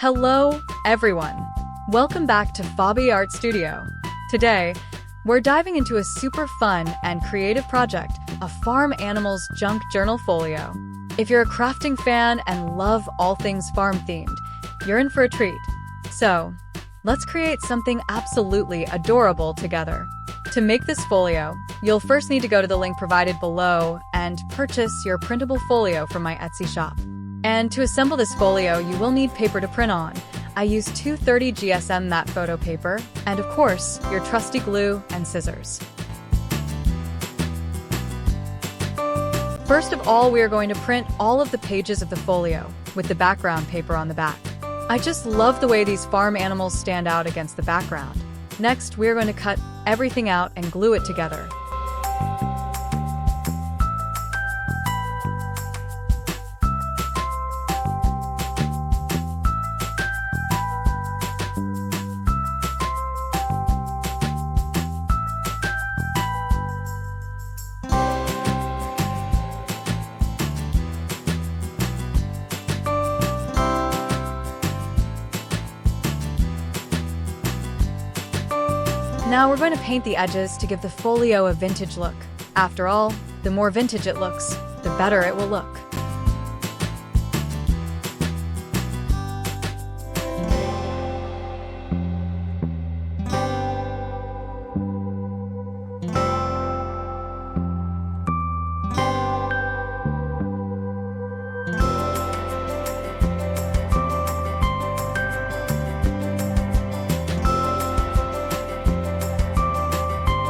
Hello, everyone. Welcome back to Fabi Art Studio. Today, we're diving into a super fun and creative project, a farm animals junk journal folio. If you're a crafting fan and love all things farm-themed, you're in for a treat. So, let's create something absolutely adorable together. To make this folio, you'll first need to go to the link provided below and purchase your printable folio from my Etsy shop. And to assemble this folio, you will need paper to print on. I use 230 GSM matte photo paper, and of course, your trusty glue and scissors. First of all, we are going to print all of the pages of the folio, with the background paper on the back. I just love the way these farm animals stand out against the background. Next, we are going to cut everything out and glue it together. Now we're going to paint the edges to give the folio a vintage look. After all, the more vintage it looks, the better it will look.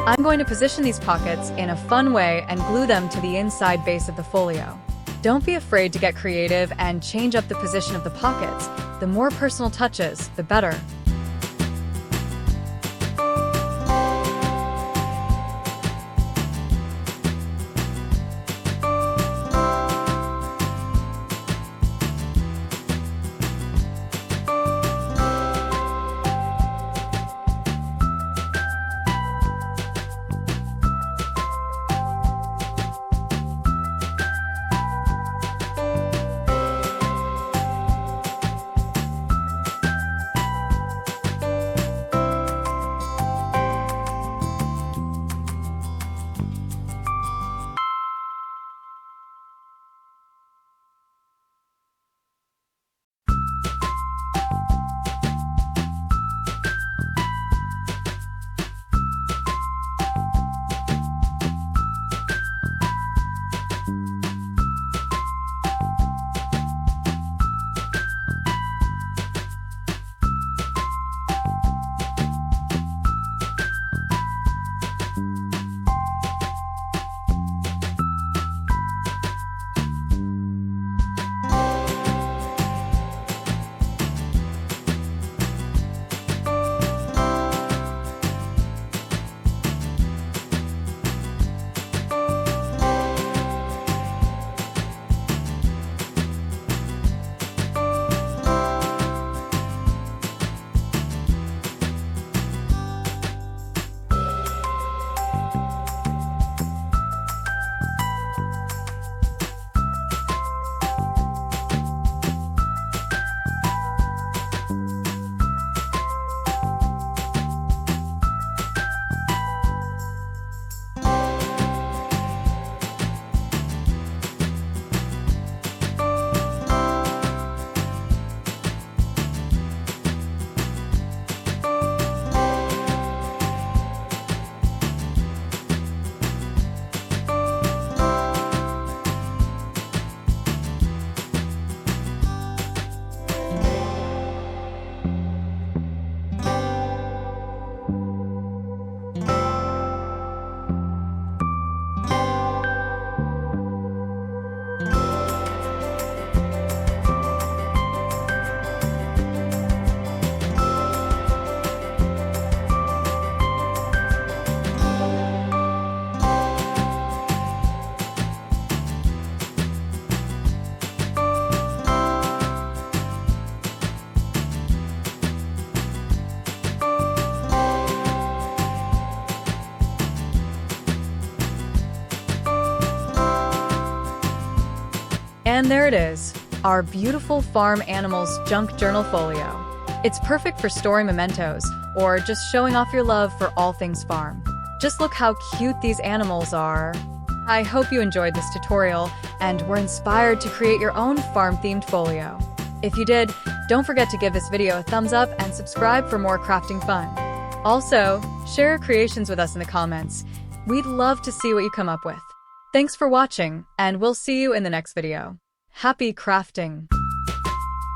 I'm going to position these pockets in a fun way and glue them to the inside base of the folio. Don't be afraid to get creative and change up the position of the pockets. The more personal touches, the better. And there it is. our beautiful Farm Animals Junk Journal Folio. It's perfect for storing mementos or just showing off your love for all things farm. Just look how cute these animals are. I hope you enjoyed this tutorial and were inspired to create your own farm-themed folio. If you did, don't forget to give this video a thumbs up and subscribe for more crafting fun. Also, share your creations with us in the comments. We'd love to see what you come up with. Thanks for watching, and we'll see you in the next video. Happy crafting!